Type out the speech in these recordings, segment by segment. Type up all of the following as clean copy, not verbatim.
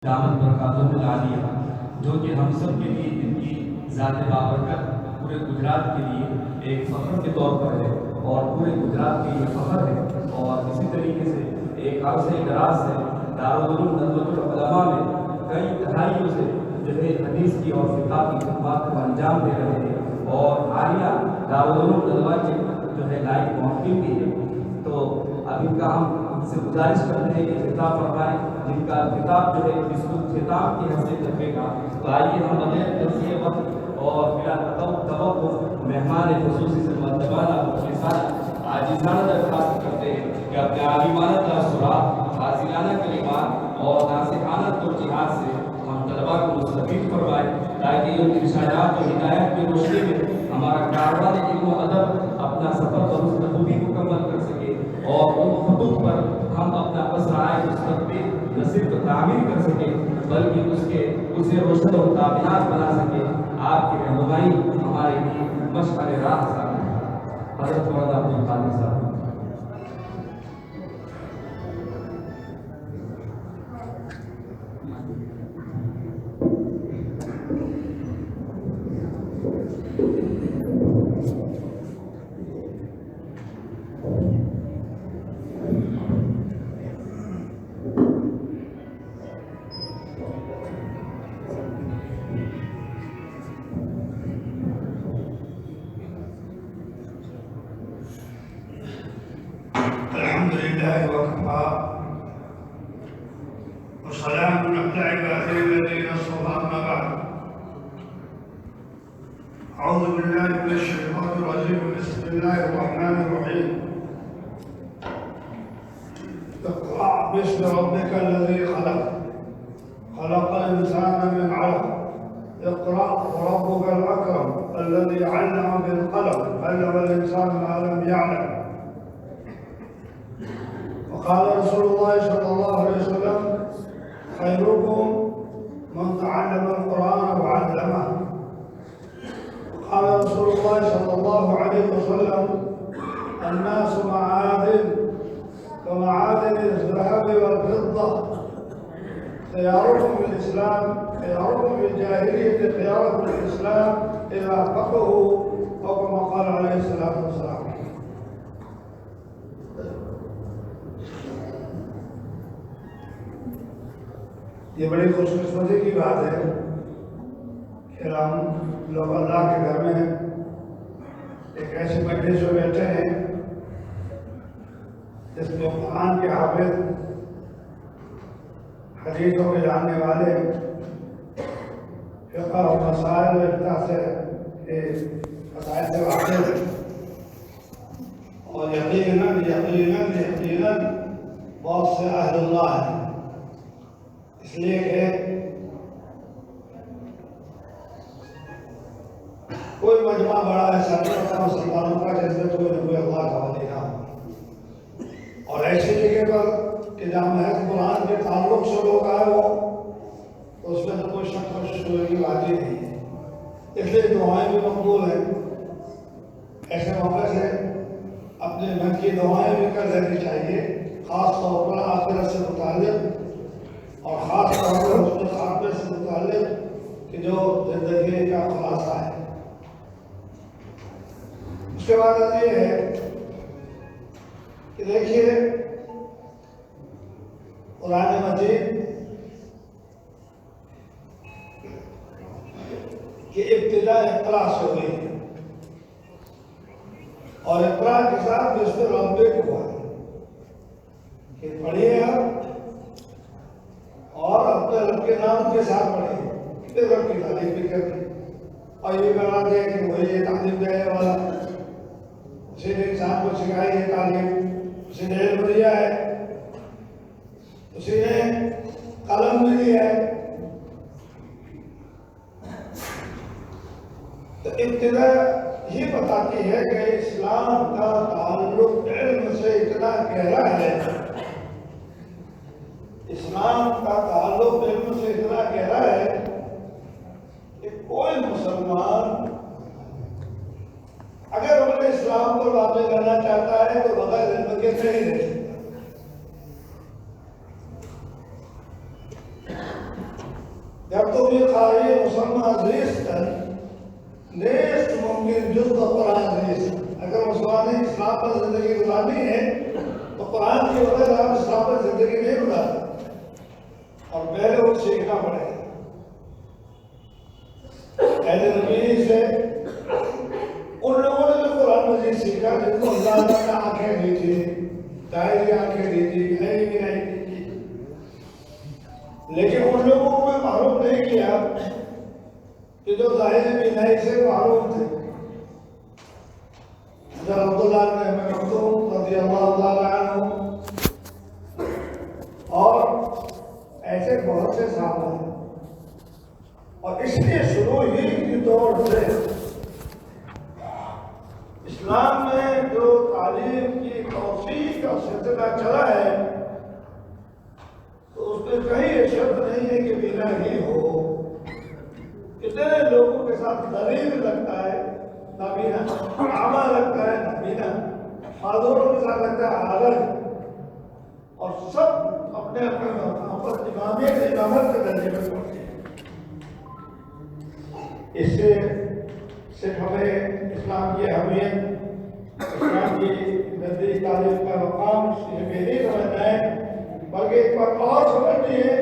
دامت برکاتھم عالیہ، جو کہ ہم سب کے لیے ان کی ذات بابرکت پورے گجرات کے لیے ایک فخر کے طور پر ہے اور پورے گجرات کے لیے فخر ہے۔ اور اسی طریقے سے ایک عرصہ اجلاس ہے دارالعلوم ندوی العلماء میں کئی دہائیوں سے جو ہے حدیث کی اور فقہ کی خدمات کو انجام دے رہے ہیں، اور عالیہ دارالعلوم ندوی کے جو ہے لائق محقق بھی ہے۔ تو اب ان کا ہم سے گزارش کرتے ہیں کہ خطاب فرمائیں، جن کا خطاب جو ہے اس کو خطاب کی حیثیت رکھے گا۔ تو آئیے ہم بغیر تجزیے وقت اور بلا توقف مہمان خصوصی سے مؤدبانہ مخلصانہ عاجزانہ درخواست کرتے ہیں کہ اپنے عالمانہ تاثرات، حاضرانہ کلمات اور ناصحانہ توجیہات سے ہم طلباء کو مستفید فرمائیں، تاکہ ان ارشادات و ہدایت کی روشنی میں ہمارا کاروان علم و ادب اپنا سفر بخوبی مکمل کر سکے، اور ان خطوط پر ہم اپنا مسرائے مستقبل نہ صرف تعمیر کر سکیں بلکہ اسے روشن و کامیاب بنا سکیں۔ آپ کی رہنمائی ہمارے لیے مشعل راہ ثابت ہے۔ حضرت مولانا عبدالقادر صاحب۔ الحمد لله وكفى وسلام على عباده الذين اصطفى، اما بعد. اعوذ بالله من الشيطان الرجيم، بسم الله الرحمن الرحيم. اقرأ باسم ربك الذي خلق، خلق الانسان من علق، اقرأ وربك الاكرم الذي علم بالقلم، علم الانسان ما لم يعلم. وقال رسول الله صلى الله عليه وسلم: خيركم من تعلم القرآن وعلمه. وقال رسول الله صلى الله عليه وسلم: الناس معادن كمعادن الذهب والفضة، خياركم في الإسلام خياركم في الجاهلية خياركم في الإسلام إذا فقهوا، أو كما قال عليه الصلاة والسلام. یہ بڑی خوش قسمتی کی بات ہے کہ ہم لوگ اللہ کے گھر میں ایک ایسی مجلس میں بیٹھے ہیں جس میں قرآن کے حافظ، حدیثوں کے جاننے والے، فقہ و مسائل و افتاح سے مسائل سے واقف ہیں، اور یقیناً یقیناً یقیناً بہت سے اہل اللہ ہیں، اس لیے کہ کوئی مجمع بڑا ایسا نہیں ہوتا مسلمانوں کا جس میں کوئی نہ کوئی اللہ کا ولی نہ ہو، اور ایسی جگہ پر کہ جہاں محض قرآن کے تعلق سے لوگ آئے ہو تو اس میں تو کوئی شک و شبہ کی بات ہی نہیں ہے۔ اس لیے دعائیں بھی مقبول ہیں۔ ایسے موقع سے اپنے من کی دعائیں بھی کر لینی چاہیے، خاص طور پر آخرت سے متعلق، اور خاص طور پر حسن خاتمے سے متعلق کہ جو زندگی کا خلاصہ ہے۔ اس کے بعد یہ ہے کہ دیکھیے قرآن مجید کی ابتدا اقرا سے ہوئی ہے، اور اقرا کے ساتھ بسم ربک ہوا ہے کہ پڑھیے آپ اور اپنے رب کے نام کے ساتھ پڑھیں، پھر رب کی تعریف بھی کریں، اور یہ بنا دیں کہ وہی یہ تعلیم دینے والا، اسی نے انسان کو سکھائی ہے تعلیم، اسی نے علم دیا ہے، اسی نے قلم بھی دیا ہے۔ تو ابتدا یہ بتاتی ہے کہ اسلام کا تعلق علم سے اتنا گہرا ہے، اسلام کا تعلق علم سے اتنا گہرا ہے کہ کوئی مسلمان اگر اپنے اسلام پر باتیں کرنا چاہتا ہے تو بغیر علم کے نہیں رہ سکتا۔ جب تو یہ خواہی مسلمان زیستن نیست ممکن جز قرآن زیست. اگر مسلمان اسلام پر زندگی گزارنی ہے تو قرآن کے بغیر آپ اسلام پر زندگی نہیں گزار سکتے، اور پہلے وہ سیکھنا پڑے گا. اہل نبی سے ان لوگوں نے جو قرآن مجید سیکھا جن کو اللہ تعالیٰ نے آنکھیں دی تھی، ظاہری آنکھیں دی تھی، گہری بینائی دی تھی، لیکن ان لوگوں کو میں معروف نہیں کیا کہ جو ظاہری بینائی سے معروف تھے. حضرت عبدالقادر رضی اللہ تعالیٰ عنہ اور ایسے بہت سے صحابہ ہیں. اور اس لیے شروع ہی کی دور سے اسلام میں جو تعلیم کی توسیع کا سلسلہ چلا ہے تو اس میں کہیں یہ شرط نہیں ہے کہ بینا ہی ہو. کتنے لوگوں کے ساتھ غریب لگتا ہے نابینا، عامہ لگتا ہے نابینا، معذوروں کے ساتھ لگتا ہے عالم، اور سب اپنے اپنے مقام پر امامت کے درجے میں پہنچے ہیں. اس سے صرف ہمیں اسلام کی اہمیت، اسلام کی نزدیک تعلیم کا مقام یہ نہیں سمجھنا ہے، بلکہ ایک بات اور سمجھنی ہے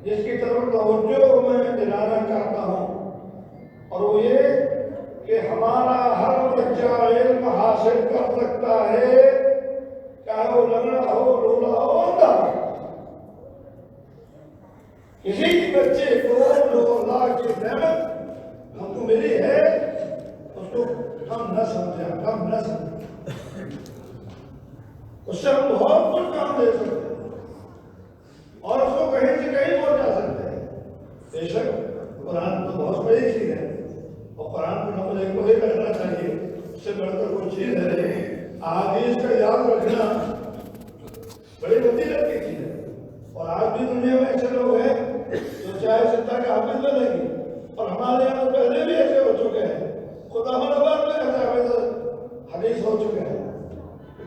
جس کی طرف توجہ میں دلانا چاہتا ہوں، اور وہ یہ کہ ہمارا ہر بچہ علم حاصل کر سکتا ہے، چاہے وہ لنگڑا ہو، لولا ہو، اندھا ہو. کسی بچے کو جو اللہ کی نعمت ہم کو ملی ہے اس کو کم نہ سمجھیں، کم نہ سمجھیں. اس سے ہم بہت کچھ کام دے سکتے ہیں اور اس کو کہیں سے کہیں پہنچا سکتے ہیں. بے شک قرآن تو بہت بڑی چیز ہے، اور قرآن کو نمبر 1 کو ہی رکھنا چاہیے، اس سے بڑھ کر کوئی چیز ہے. احادیث کا یاد رکھنا بڑی فضیلت کی چیز ہے. اور آج بھی دنیا میں ایسے لوگ ہیں جو چاہے ستا کے حافظ بنے گی، اور ہمارے یہاں تو پہلے بھی ایسے ہو چکے ہیں. خود احمدآباد میں ایسے حافظ حدیث ہو چکے ہیں،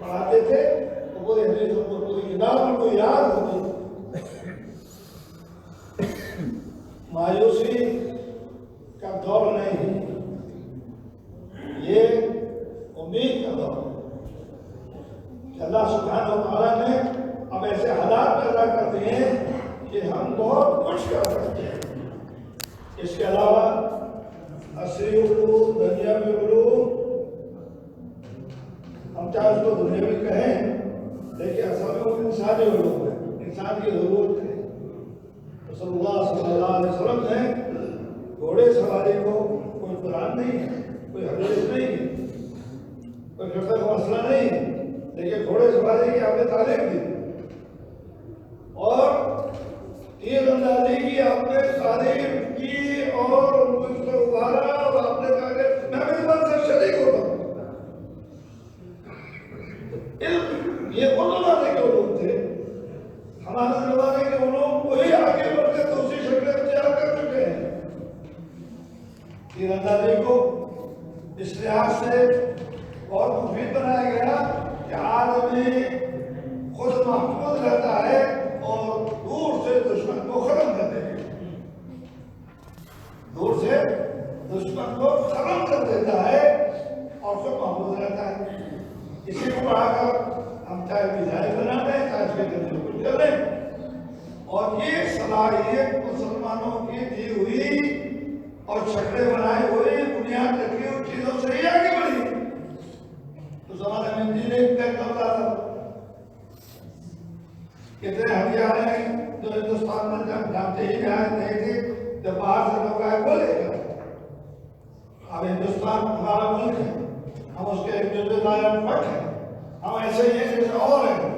پڑھاتے تھے تو کوئی حدیث کو کوئی کتاب کو یاد ہوتی. مایوسی کا دور نہیں، یہ امید کا دور ہے کہ اللہ سبحانہ و تعالیٰ نے اب ایسے حالات پیدا کر دیے ہیں کہ ہم بہت کچھ کر سکتے ہیں. اس کے علاوہ عصری علوم، دنیاوی علوم، ہم چاہے اس کو دنیاوی کہیں لیکن اصل میں وہ انسانی علوم ہے، انسان کی ضرورت ہے. رسول اللہ صلی اللہ علیہ وسلم نے گھوڑے سواری کو کوئی قرآن نہیں ہے، کوئی حدیث نہیں ہے، کوئی فقہ کا مسئلہ نہیں ہے، لیکن گھوڑے سواری کی آپ نے تعلیم دی اور تیر اندازی کی آپ نے تعلیم کی اور ان کو ابھارا، اور آپ نے کہا کہ میں بھی تمہارے ساتھ شریک ہوتا ہوں. یہ ان زمانے کے علوم تھے. ہمارے زمانے کے علوم وہی آگے بڑھ کے دوسری شکلیں اختیار کر چکے ہیں. تیر اندازی کو اس لحاظ سے بہت مفید بنایا گیا کہ آدمی خود محفوظ رہتا ہے اور دور سے دشمن کو ختم کر دے گا. دور سے دشمن کو ختم کر دیتا ہے اور خود محفوظ رہتا ہے. اسی کو پڑھا کر ہم چاہے میزائل بنا دیں، چاہے اس کے دل میں کچھ کر لیں. اور یہ صلاحیت مسلمانوں کی دی ہوئی اور شکلیں بنائی ہوئی بنیاد رکھی ہوئی چیزوں سے ہی آگے بڑھی. تو زمانے میں انجینئرنگ کا کرتا تھا. کتنے ہتھیار ہیں جو ہندوستان میں جانتے ہی نہیں تھے، جب باہر سے لوگ آئے بولے گا. اب ہندوستان ہمارا ملک ہے، ہم اس کے ایک جزو دائرہ پٹ ہیں، ہم ایسے ہی ہیں جیسے اور ہیں،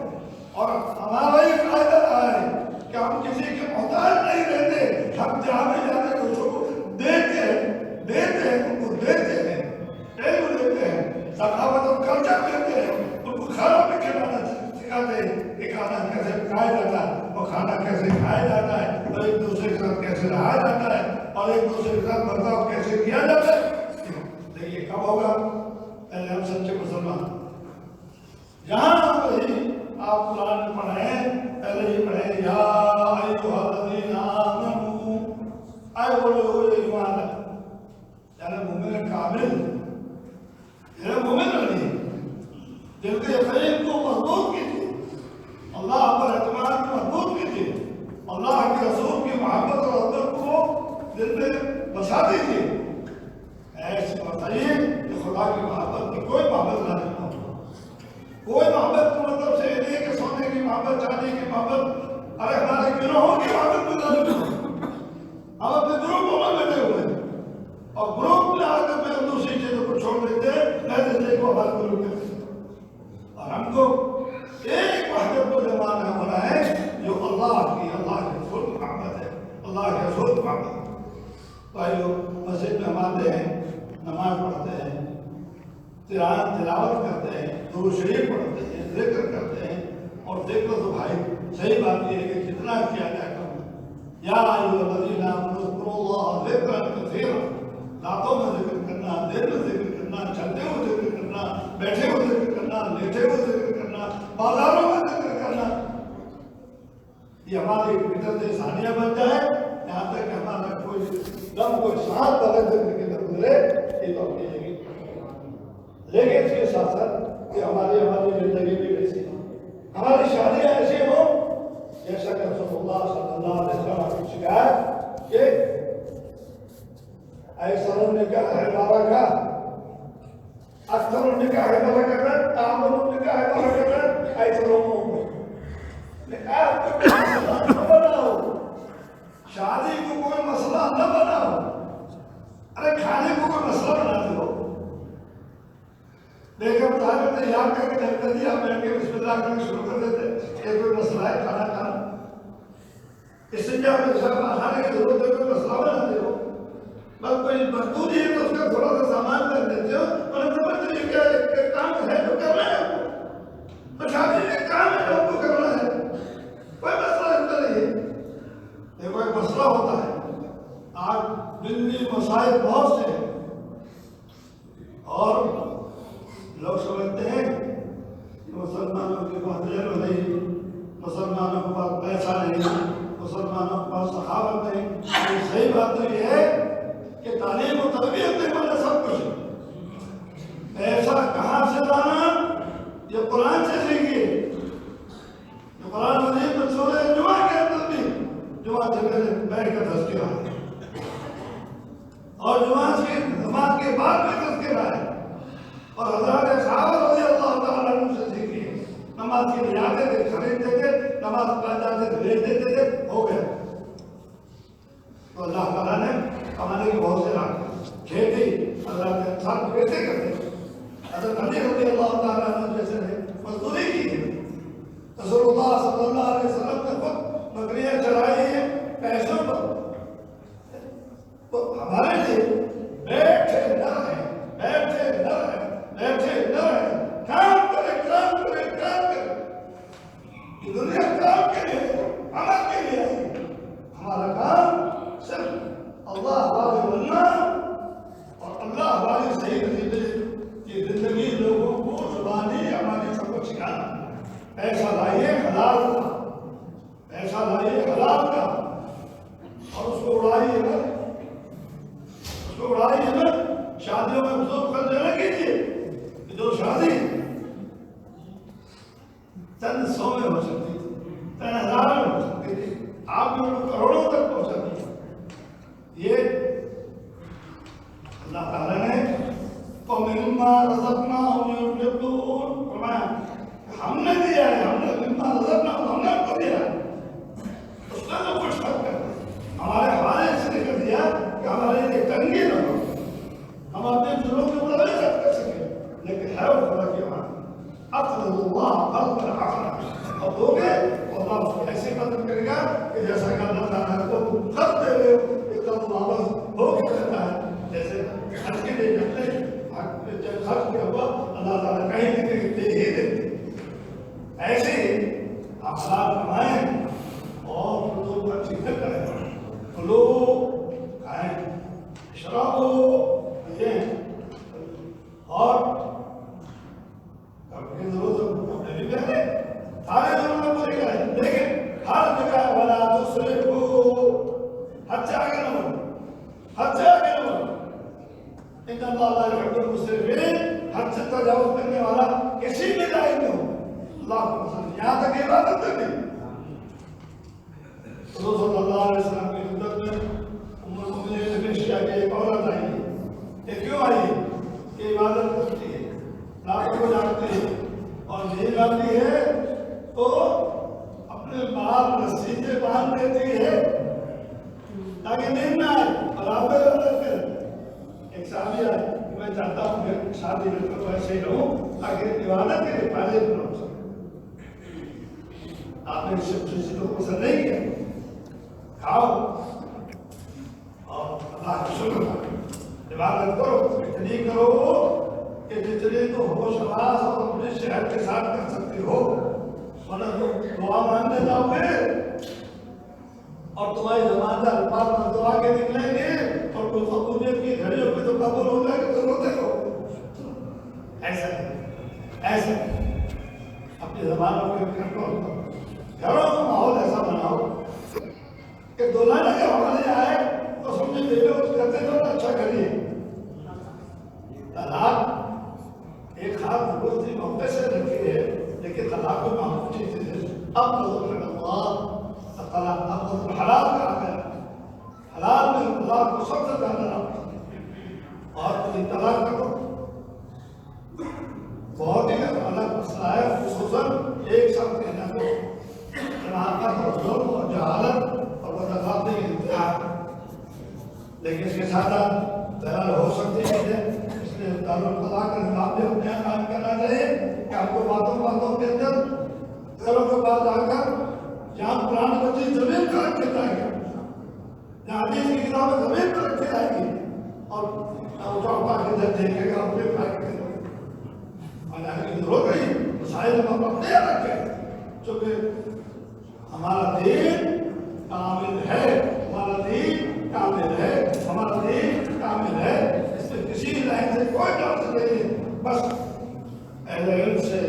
اور ہمارا ہی فائدہ رہا ہے کہ ہم کسی کے محتاج نہیں رہتے. ہم جہاں بھی جاتے ہیں دوسروں کو دیتے ہیں، ان کو دیتے ہیں، علم دیتے ہیں، ثقافت اور کلچر دیتے ہیں، ان کو کھانا بھی کھلانا سکھاتے ہیں کہ کھانا کیسے پکایا جاتا ہے، وہ کھانا کیسے کھایا جاتا ہے، اور ایک دوسرے کے ساتھ کیسے رہا جاتا ہے، اور ایک دوسرے کے ساتھ برتاؤ کیسے کیا جاتا ہے. لیکن یہ کب ہوگا؟ پہلے ہم سچے مسلمان جہاں وہی آپ قرآن میں پڑھیں، پہلے ہی پڑھیں یا ایھا الذین آمنوا آئے بولے ہو یہ ایمان ہے، یعنی مومن کامل، یہ مومن نہیں، دل کے یقین کو مضبوط کیجیے، اللہ پر اعتماد کو مضبوط کیجیے، اللہ کے رسول کی محبت اور عظمت کو دل میں بسا دیجیے. ایسے بتائیے کہ خدا کی محبت کی کوئی محبت نہ ہو. کوئی محبت کا مطلب سے نہیں کہ سونے کی محبت، چاندی کی محبت، ارے ہمارے گروہوں کی محبت کو نہ لو. ہم اپنے گروپوں میں بیٹھے ہوئے ہیں اور گروپ میں آ کر میں دوسری چیزوں کو چھوڑ دیتے ہیں، میں زندگی کو ہمارے گروپ میں اور ہم کو ایک وحدت کو جمانا ہونا ہے جو اللہ کی، اللہ کے رسول کی محبت ہے، اللہ کے رسول کی محبت. بھائیو، مسجد میں ہم آتے ہیں، نماز پڑھتے ہیں، تلاوت کرتے ہیں، درود شریف پڑھتے ہیں، ذکر کرتے ہیں. اور ذکر تو بھائی صحیح بات یہ ہے کہ جتنا کیا جائے کم. یا ایھا الذین آمنوا اذکروا اللہ ذکرا کثیرا، راتوں میں ذکر کرنا، دن میں ذکر کرنا، چلتے ہوئے ذکر کرنا، بیٹھے ہوئے ذکر کرنا، لیٹے ہوئے ذکر کرنا، بازاروں میں ذکر کرنا. یہ ہماری فطرت ثانیہ بن جائے، یہاں تک کہ ہمارا کوئی دم، کوئی سانس بغیر ذکر کے اندر گزرے، یہ تو اپنی جگہ. لیکن اس کے ساتھ ساتھ کہ ہماری زندگی بھی ایسی ہو، ہماری شادیاں ایسی ہوں جیسا کہ رسول اللہ صلی اللہ علیہ وسلم کی شکایت کہ ایسا نکاح ہے بارہ کا، اکثر نکاح ہے برکاتھم، تعامل نکاح ہے برکاتھم، ایسا لوگوں نکاح کو کوئی مسئلہ نہ بناؤ، شادی کو کوئی مسئلہ نہ بناؤ. ارے کھانے کو کوئی مسئلہ بنا دو. بیگم صاحب نے یاد کر کے کر دیا، بیٹھ کے بسم اللہ کرنا شروع کر دیتے. یہ کوئی مسئلہ ہے کھانا کھانا؟ اس سے کیا کھانے کی ضرورت ہے؟ کوئی مسئلہ بناتے ہو؟ بس کوئی مزدوری ہے تو اس کا تھوڑا سا سامان کر دیتے ہو اور سمجھتے ہیں کیا ایک کام ہے جو کرنا ہے آپ کو. تو شادی ایک کام ہے جو آپ کو کرنا ہے، کوئی مسئلہ اس کا نہیں ہے. دیکھو ایک مسئلہ ہوتا ہے. آج دلی مسائل بہت سے ہیں اور لوگ سمجھتے ہیں کہ مسلمانوں کے پاس علم نہیں، مسلمانوں کے پاس پیسہ نہیں، مسلمانوں کے پاس سخاوت نہیں. یہ صحیح بات تو یہ ہے کہ تعلیم و تربیت نہیں بنے سب کچھ. پیسہ کہاں سے لانا؟ یہ قرآن سے سیکھیے. یہ قرآن مجید میں سورہ جمعہ کے اندر بھی جمعہ سے پہلے بیٹھ کر تذکرہ ہے اور جمعہ کی نماز کے بعد بھی تذکرہ ہے. اور حضرات صاحب رضی اللہ تعالیٰ عنہ سے سیکھیے. نماز کے لیے آتے تھے، خریدتے تھے، نماز پڑھ جاتے تھے، بھیج دیتے تھے، ہو گیا. تو اللہ تعالیٰ نے کمانے کے بہت سے راہ کھیتی حضرات انسان کیسے کرتے. حضرت علی رضی اللہ تعالیٰ عنہ جیسے نے مزدوری کی ہے. رسول اللہ صلی اللہ علیہ وسلم نے خود بکریاں چرائی ہیں پیسوں پر. تو ہمارے لیے بیٹھے نہ رہیں، بیٹھے نہ رہیں، بیٹھے نہ رہیں. کام کرے، کام کرے، کام کرے. یہ دنیا کام کے لیے، عمل کے لیے ہے. ہمارا کام صرف اللہ والے بننا اور اللہ والے صحیح طریقے کی زندگی لوگوں کو زبانی ہماری سب کو سکھانا. پیسہ لائیے حلال کا، پیسہ لائیے حلال کا اور اس کو اڑائیے مت، اس کو اڑائیے مت. شادیوں میں فضول خرچ نہ کیجیے. جو شادی چند سو میں ہو سکتی تھی، چند ہزار میں ہو سکتی تھی، آپ نے کروڑوں تک پہنچا دیا. یہ اللہ تعالیٰ نے وَمِمَّا رَزَقْنَاهُمْ يُنْفِقُونَ فرمایا ہم نے دیا ہے، ہم نے مِمَّا رَزَقْنَاهُمْ ہم نے کو دیا ہے. اس نے تو کچھ خرچ کر دیا، ہمارے حوالے اس نے کر دیا کہ ہمارے لیے تنگی نہ ہو، ہم اپنے دلوں کے اوپر نہیں خرچ کر سکے. لیکن ہے وہ خدا کی بات، اقرضوا اللہ قرضا حسنا. اور دو گے تو اللہ اس کو ایسے قدر کرے گا کہ جیسا کہ اللہ تعالیٰ کو خرچ دے رہے ہو ایک دم واپس ہو کے رہتا ہے. جیسے خرچ کے لیے جاتے ہیں، خرچ کیا ہوا اللہ تعالیٰ کہیں نہ کہیں دے ہی دیتے. ایسے ہی آپ حلال کمائیں اور فضول خرچی نہ کریں. کھلو، کھائیں، شرابو، پیئیں اور کپڑے کی ضرورت کپڑے بھی پہنے، سارے ضرورت پوری کریں. لیکن ہر جگہ ولا تسرفوا، حد سے آگے نہ بڑھو. حد سے آگے نہ بڑھو. ان اللہ لا يحب المسرفین، حد سے تجاوز کرنے والا کسی بھی لائن میں ہو اللہ کو پسند، یہاں تک عبادت تک نہیں. حضور صلی اللہ علیہ وسلم کی خدمت میں ام المؤمنین نے پیش کیا کہ ایک عورت آئی ہے. یہ کیوں آئی ہے؟ کہ عبادت کرتی ہے، راتوں کو جاگتی ہے اور نیند آتی ہے تو اپنے بال رسی سے باندھ دیتی ہے تاکہ نیند نہ آئے اور آپ میں عبادت کرے. ایک صحابی آئے کہ میں چاہتا ہوں کہ شادی میں تو ایسے ہی رہوں تاکہ عبادت کے لیے فائدے میں رہ سکوں. آپ نے اس چیز کو پسند نہیں کیا، کھاؤ اور اللہ کا شکر کرو، عبادت کرو، اتنی کرو کہ جتنی تو ہوش حواس اور اپنے شہر کے ساتھ کر سکتے ہو. ورنہ تو دعا مانگنے جاؤ گے اور تمہاری زبان سے الفاظ دعا کے نکلیں گے اور کوئی قبولیت کی گھڑی ہوگی تو قبول ہو جائے گا تو روتے ہو. ایسا ایسا اپنی زبانوں کے کنٹرول کرو. گھروں کا ماحول ایسا بناؤ کہ دلہن اگر ہمارے آئے تو سمجھے دے لو کرتے تو اچھا کریے. طلاق ایک خاص درستی موقع سے رکھی ہے لیکن طلاق کو معمول چیز ہے. اب نظر اللہ طلاق اب نظر حلال کا آ گیا. حلال میں اللہ کو سب سے زیادہ نام اور تم طلاق کرو بہت ہی الگ مسئلہ ہے. خصوصاً ایک شخص کہنا کو حماقت اور ظلم اور جہالت اور بدعقیدگی کی انتہا، لیکن اس کے ساتھ ضرر ہو سکتی ہے. اس لیے دارالقضاء کا نظام بھی اپنے یہاں قائم کرنا چاہیے کہ آپ کو باتوں کے اندر گھروں کے بعد آ کر جہاں قرآن مجید زمین پر رکھ کے جائے گا، جہاں حدیث کی کتابیں زمین پر رکھی جائے گی اور اٹھا کے ادھر دیکھے گا اپنے بھائی کے اور جانے کی ضرورت نہیں. مسائل ہم اپنے یہاں رکھیں چونکہ ہمارا دین کامل ہے، ہمارا دین کامل ہے، ہمارا دین کامل ہے. اس میں کسی لائن سے کوئی ڈر سے نہیں. بس اہل علم سے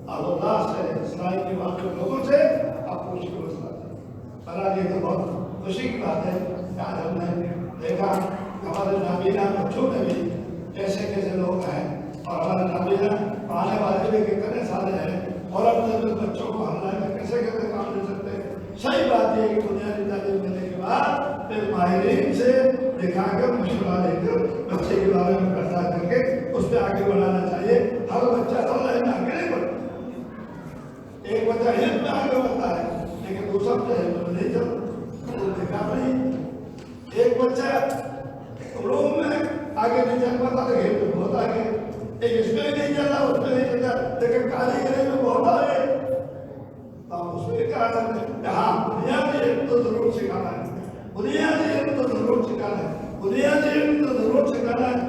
اللہ سے اسلائی کے واقع لوگوں سے آپ کو شکر مسئلہ یہ تو بہت خوشی کی بات ہے کہ آج ہم نے دیکھا ہمارے نابینا بچوں میں بھی کیسے کیسے لوگ ہیں اور ہمارے نابینا پڑھانے والے بھی کتنے سارے ہیں اور اپنے بچوں کو ہم لائن میں کیسے کیسے کام لے سکتے ہیں. صحیح بات یہ ہے کہ بنیادی تعلیم دینے کے بعد پھر ماہرین سے دکھا کر مشورہ لے کر بچے کے بارے میں پردہ کر کے اس پہ آگے بڑھانا چاہیے. ہر بچہ تو لائن میں آگے نہیں بڑھتا. ایک بچہ علم میں آگے بڑھتا ہے لیکن دوسرا بچہ علم میں نہیں چلتا. دیکھا نہیں ایک بچہ علوم میں آگے نہیں چل پاتا تو علم میں بہت آگے. ایک اس میں نہیں چل رہا اس میں نہیں چل رہا لیکن کاریگری میں بہت آگے. اس میں کہا جاتا ہے کہ ہاں بنیادی علم تو ضرور سکھانا ہے، بنیادی علم تو ضرور سکھانا ہے، بنیادی علم تو ضرور سکھانا ہے.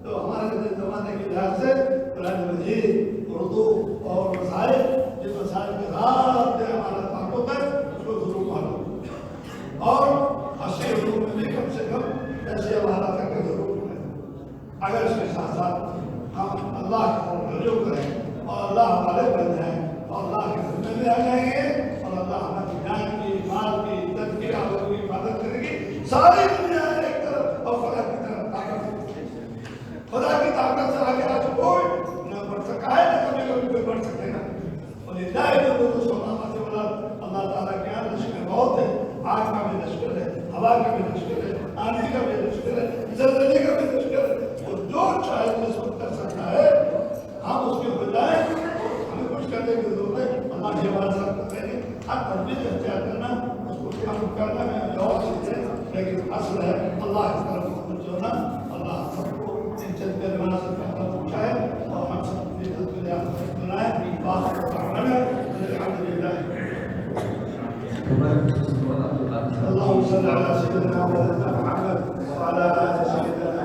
تو ہمارے زمانے کے لحاظ سے قرآن مجید، اردو اور مسائل جن مسائل کے ساتھ ہمارا تعلق ہے اس کو ضرور معلوم اور اصل علوم میں بھی کم سے کم ایسے ہمارا تک ضرور ہے. اگر اس کے ساتھ ساتھ ہم اللہ کی طرف رجوع کریں اور اللہ ہمارے بن جائیں اور اللہ کے ذمہ میں آ جائیں گے اور اللہ ہماری جان کی، مال کی، عزت کی، آبرو کی حفاظت کرے گی. ساری دنیا ایک طرف اور خدا کی طرف طاقت، خدا کی طاقت سے آگے آج کوئی نہ بڑھ سکا ہے نہ کبھی کبھی کوئی بڑھ سکے گا. اور یہ جائے جو سونا سے بولا اللہ تعالیٰ کے یہاں لشکر بہت ہے. آگ کا بھی لشکر ہے، ہوا کا بھی لشکر ہے، آندھی کا بھی لشکر ہے، زلزلے کا بھی لشکر ہے. اور جو چاہے اس وقت کر سکتا ہے ہم اس کے بجائے ہمیں کچھ کرنے کی ضرورت ہے. اللہ کے بعد سب کرتے ہیں ہر تربیت اختیار کرنا اس کو کام کرنا میں اور چیزیں لیکن اصل ہے اللہ کی طرف جو نا اللہ سب کو ان چند کے رواج سے پہلا پہنچائے اور ہم سب کی عزت بنائے. باہر الحمد للہ. اللهم صل على سيدنا محمد وعلى آل سيدنا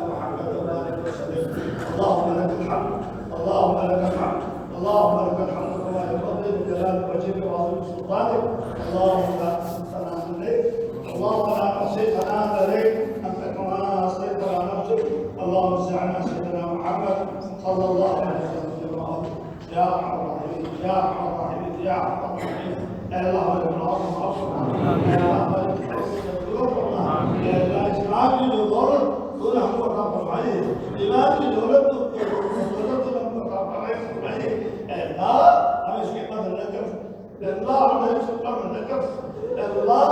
محمد وبارك وسلم. اللهم لك الحمد، اللهم لك الحمد، اللهم لك الحمد كما ينبغي بجلال وجهك وعظيم سلطانك. اللهم لا ثناء عليك، اللهم لا نحصي ثناء عليك انت كما اثنيت على نفسك. اللهم صل على سيدنا محمد صلى الله عليه وسلم. يا ارحم الراحمين، يا ارحم الراحمين، يا ارحم الراحمين. اے اللہ ہمارے گناہوں کو معاف فرما، اے اللہ ہمارے قصور کو معاف فرما، اے اللہ مال کی جو دولت تو نے ہم کو عطا فرمائی ہے، ایمان کی دولت تو ہم کو عطا فرمائی ہے۔ اے اللہ ہم اس کی قدر نہ کر، اے اللہ ہم اس کی قدر نہ کر، اے اللہ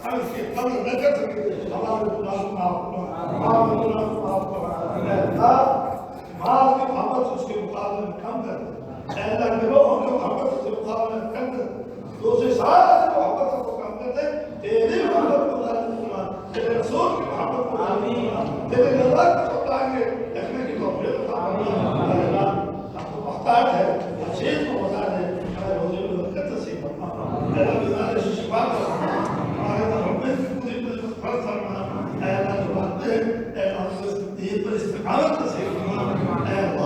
ہم اس کی قدر نہ کر سکتے، ہمارے گناہ معاف فرما، ہمارے گناہ معاف فرما۔ اے اللہ مال کی محبت اس کے مقابلے میں کم کر دے، اے اللہ گروہوں کی محبت اس کے مقابلے میں کم کر دے، دوسرے سارے محبت کو کم کر دے، تیری محبت کو غالب فرما، تیرے رسول کی محبت کو غالب فرما، تیرے نظر کو سب آگے رکھنے کی توفیق عطا فرما۔ اے اللہ ہم کو محتاج ہے، ہر چیز کو بتا دے، ہمارے روزے میں برکت نصیب فرما، اے اللہ بیماری سے شفا فرما، ہمارے محبت کی پوری پوری فرض فرما، اے اللہ جو باتیں اے اللہ اس دین پر استقامت نصیب فرما، اے اللہ